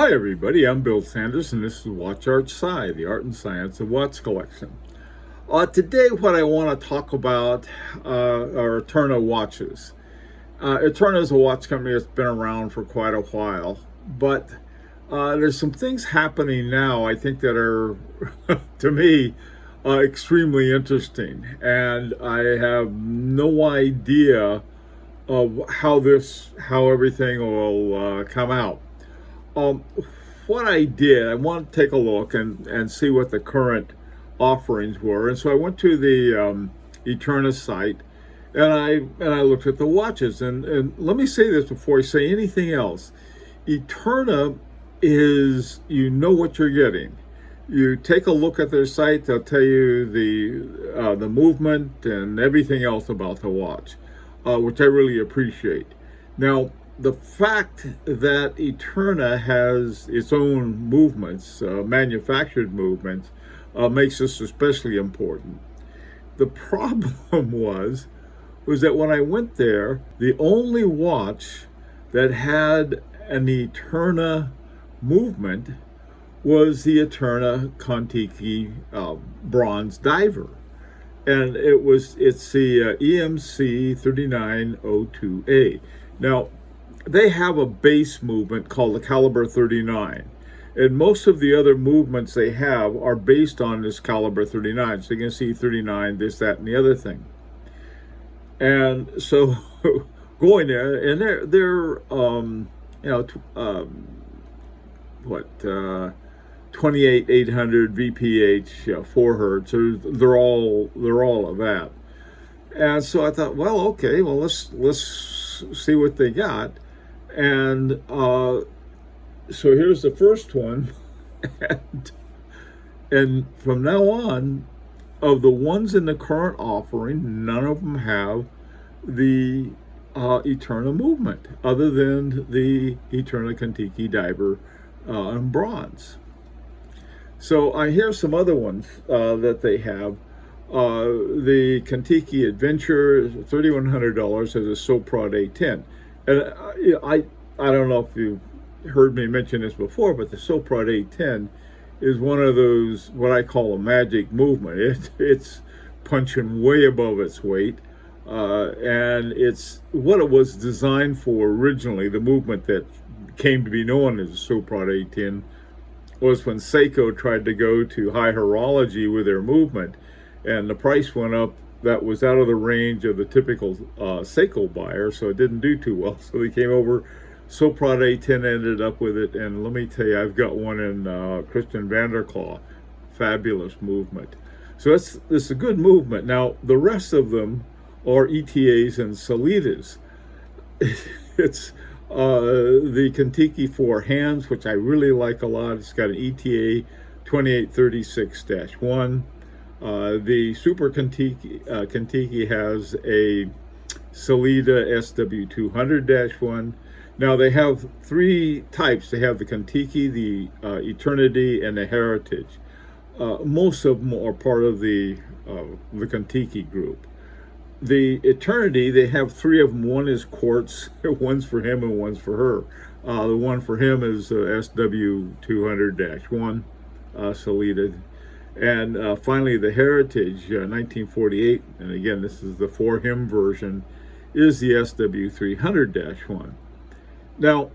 Hi everybody, I'm Bill Sanders and this is Watch Art Sci, the art and science of watch collection. Today what I want to talk about are Eterna watches. Eterna is a watch company that's been around for quite a while, but there's some things happening now I think that are, to me, extremely interesting, and I have no idea of how everything will come out. Um, what I did, I want to take a look and see what the current offerings were. And so I went to the Eterna site and I looked at the watches. And let me say this before I say anything else. Eterna is, you know what you're getting. You take a look at their site, they'll tell you the movement and everything else about the watch, which I really appreciate. Now, the fact that Eterna has its own movements, manufactured movements, makes this especially important. The problem was that when I went there, the only watch that had an Eterna movement was the Eterna Kontiki bronze diver. And it's the EMC 3902A. Now, they have a base movement called the caliber 39. And most of the other movements they have are based on this caliber 39. So you can see 39, this, that, and the other thing. And so going there, and they're 28,800 VPH, 4 hertz. They're all of that. And so I thought, well, okay, well let's see what they got. And so here's the first one, and from now on, of the ones in the current offering, none of them have the Eterna movement, other than the Eterna Kontiki diver in bronze. So I hear some other ones that they have. The Kontiki Adventure, $3,100, has a Soprod A10. And I don't know if you've heard me mention this before, but the Soprod A10 is one of those, what I call a magic movement. It's punching way above its weight. And it's what it was designed for originally. The movement that came to be known as the Soprod A10 was when Seiko tried to go to high horology with their movement, and the price went up. That was out of the range of the typical Seiko buyer, so it didn't do too well. So they came over. Soprod A10 ended up with it, and let me tell you, I've got one in Christian Vanderklaw. Fabulous movement. So this is a good movement. Now, the rest of them are ETAs and Sellitas. It's the Kontiki 4 hands, which I really like a lot. It's got an ETA 2836-1. The Super Kontiki has a Sellita SW200-1. Now they have 3 types. They have the Kontiki, the Eternity, and the Heritage. Most of them are part of the Kontiki group. The Eternity, they have 3 of them. One is quartz, one's for him and one's for her. The one for him is SW200-1, Sellita. And finally, the Heritage, 1948, and again, this is the for him version, is the SW300-1. Now,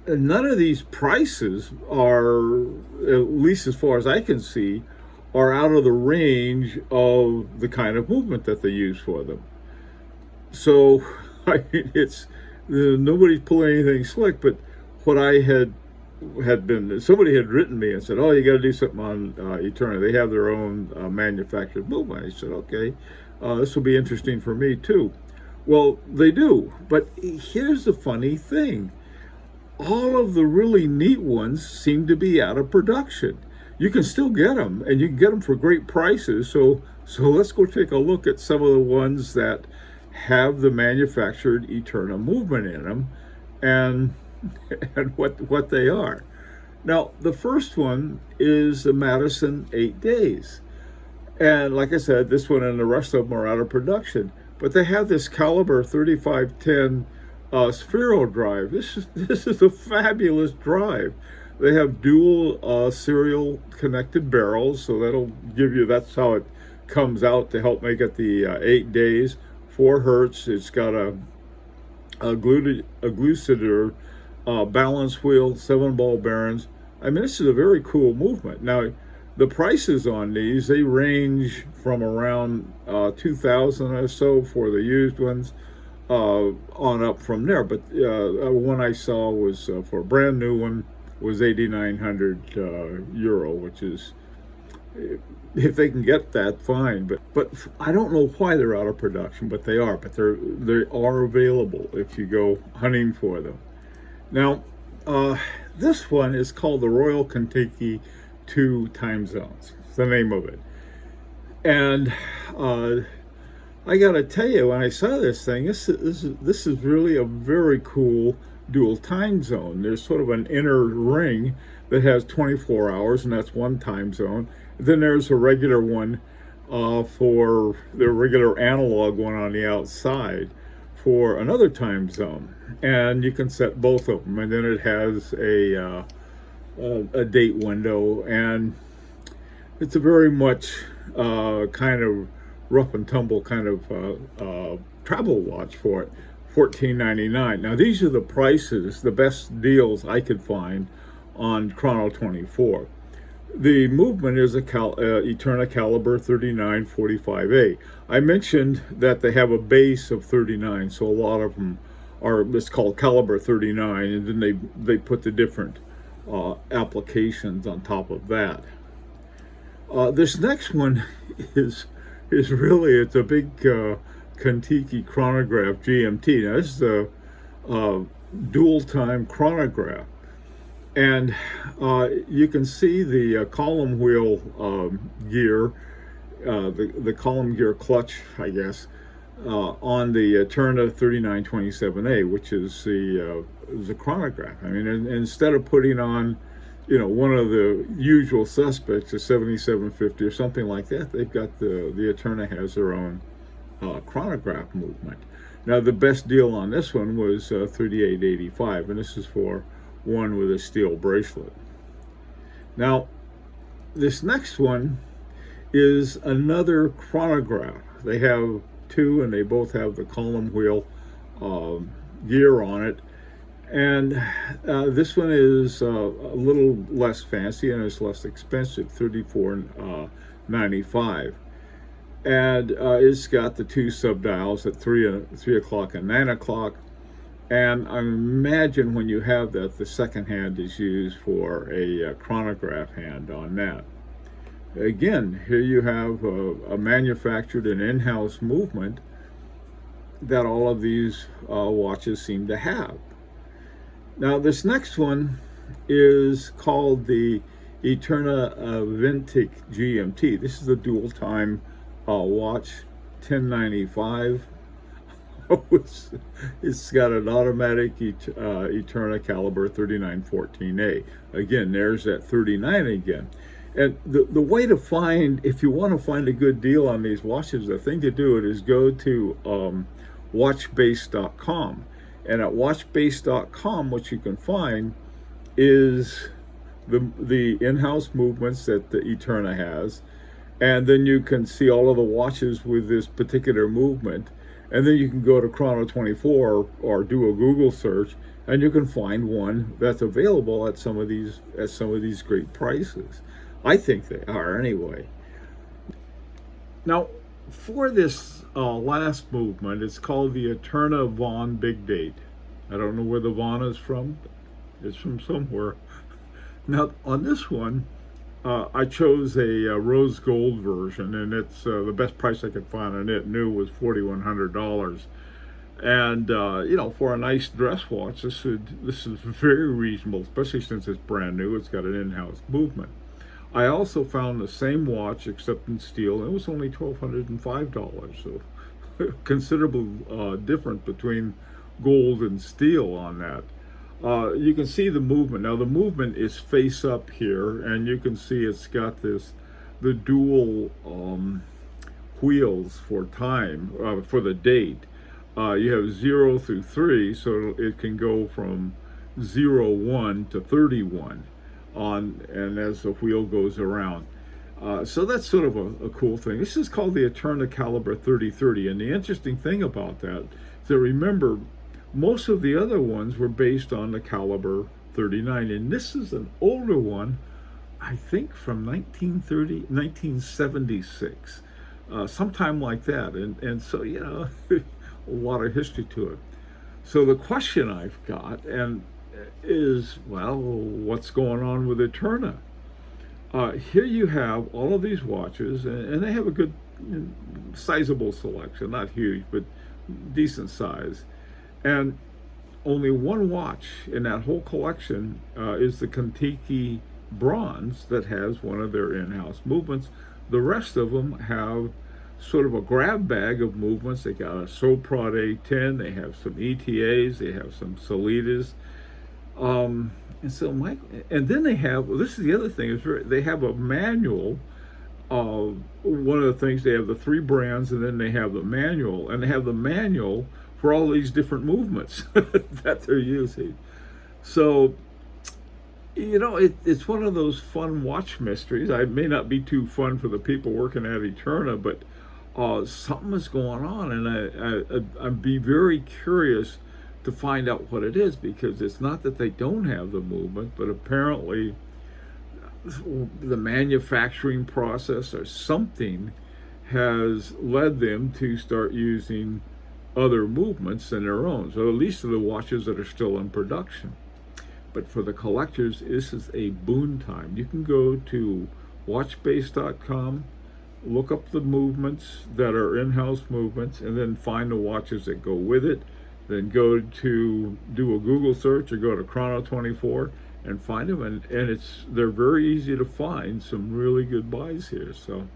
none of these prices are, at least as far as I can see, are out of the range of the kind of movement that they use for them. So, I mean, it's nobody's pulling anything slick, but what I had been, somebody had written me and said, oh, you got to do something on Eterna. They have their own manufactured movement. I said, okay, this will be interesting for me too. Well, they do, but here's the funny thing. All of the really neat ones seem to be out of production. You can still get them, and you can get them for great prices. So let's go take a look at some of the ones that have the manufactured Eterna movement in them, and what they are. Now, the first one is the Madison 8 days. And like I said, this one and the rest of them are out of production. But they have this caliber 3510 Sphero drive. This is a fabulous drive. They have dual serial connected barrels, so that'll give you, that's how it comes out to help make it the 8 days, 4 hertz. It's got a glucidator balance wheel, 7 ball bearings. I mean, this is a very cool movement. Now, the prices on these, they range from around 2,000 or so for the used ones, on up from there. But one I saw was for a brand new one was 8,900 euro, which is, if they can get that, fine. But I don't know why they're out of production, but they are. But they are available if you go hunting for them. Now, this one is called the Royal Kontiki 2 Time Zones. It's the name of it. And I gotta tell you, when I saw this thing, this is really a very cool dual time zone. There's sort of an inner ring that has 24 hours, and that's one time zone. Then there's a regular one for the regular analog one on the outside for another time zone, and you can set both of them. And then it has a date window, and it's a very much kind of rough and tumble kind of travel watch for it. $14.99. Now these are the prices, the best deals I could find on Chrono 24. The movement is a Eterna caliber 3945A. I mentioned that they have a base of 39, so a lot of them are, it's called caliber 39, and then they put the different applications on top of that. This next one is really, it's a big Kontiki chronograph GMT. Now this is a dual time chronograph, and you can see the column wheel gear, the column gear clutch, I guess, on the Eterna 3927A, which is the chronograph. I mean, instead of putting on, one of the usual suspects, a 7750 or something like that, they've got the Eterna has their own chronograph movement. Now, the best deal on this one was $38.85, and this is for one with a steel bracelet. Now, this next one is another chronograph. They have two, and they both have the column wheel gear on it. And this one is a little less fancy, and it's less expensive, $34.95. And it's got the two subdials at 3 o'clock and 9 o'clock. And I imagine when you have that, the second hand is used for a chronograph hand on that. Again, here you have a manufactured and in-house movement that all of these watches seem to have. Now, this next one is called the Eterna-manufactured GMT. This is the dual time watch, $10.95. It's got an automatic Eterna caliber 3914A. Again, there's that 39 again. And the way to find, if you want to find a good deal on these watches, the thing to do it is go to watchbase.com. And at watchbase.com, what you can find is the in-house movements that the Eterna has. And then you can see all of the watches with this particular movement. And then you can go to Chrono 24 or do a Google search, and you can find one that's available at some of these great prices. I think they are anyway. Now, for this last movement, it's called the Eterna Vaughn Big Date. I don't know where the Vaughn is from. It's from somewhere. Now, on this one, I chose a rose gold version, and it's the best price I could find on it new was $4,100. And for a nice dress watch, this is very reasonable, especially since it's brand new. It's got an in-house movement. I also found the same watch except in steel, and it was only $1,205. So considerable difference between gold and steel on that. You can see the movement. Now the movement is face up here, and you can see it's got the dual wheels for time, for the date. You have 0 through 3, so it can go from 01 to 31. on, and as the wheel goes around. So that's sort of a cool thing. This is called the Eterna caliber 3030, and the interesting thing about that is that, remember, most of the other ones were based on the caliber 39, and this is an older one, I think from 1976, sometime like that. And so, a lot of history to it. So the question I've got is, well, what's going on with Eterna? Here you have all of these watches, and they have a good, sizable selection, not huge, but decent size. And only one watch in that whole collection is the Kontiki bronze that has one of their in-house movements. The rest of them have sort of a grab bag of movements. They got a Soprod A10, they have some ETAs, they have some Sellitas. And then they have, well, this is the other thing, is they have a manual. One of the things, they have the 3 brands, and then they have the manual, and they have the manual for all these different movements that they're using. So, it's one of those fun watch mysteries. It may not be too fun for the people working at Eterna, but something is going on, and I'd be very curious to find out what it is, because it's not that they don't have the movement, but apparently the manufacturing process or something has led them to start using other movements than their own. So at least for the watches that are still in production. But for the collectors, this is a boon time. You can go to watchbase.com, look up the movements that are in-house movements, and then find the watches that go with it. Then go to do a Google search or go to Chrono24 and find them, and they're very easy to find. Some really good buys here. So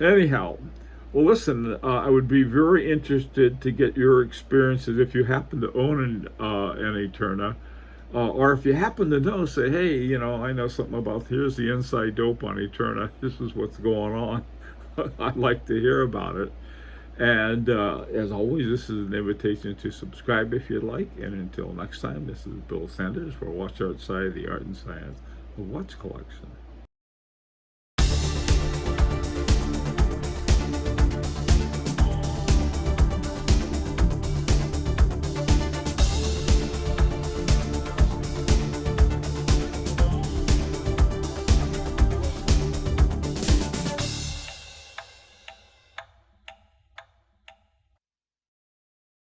anyhow, well, listen, I would be very interested to get your experiences if you happen to own an Eterna, or if you happen to know, say, hey, I know something about, here's the inside dope on Eterna. This is what's going on. I'd like to hear about it. And as always, this is an invitation to subscribe if you'd like. And until next time, this is Bill Sanders for Watch Outside, the Art and Science of Watch Collection.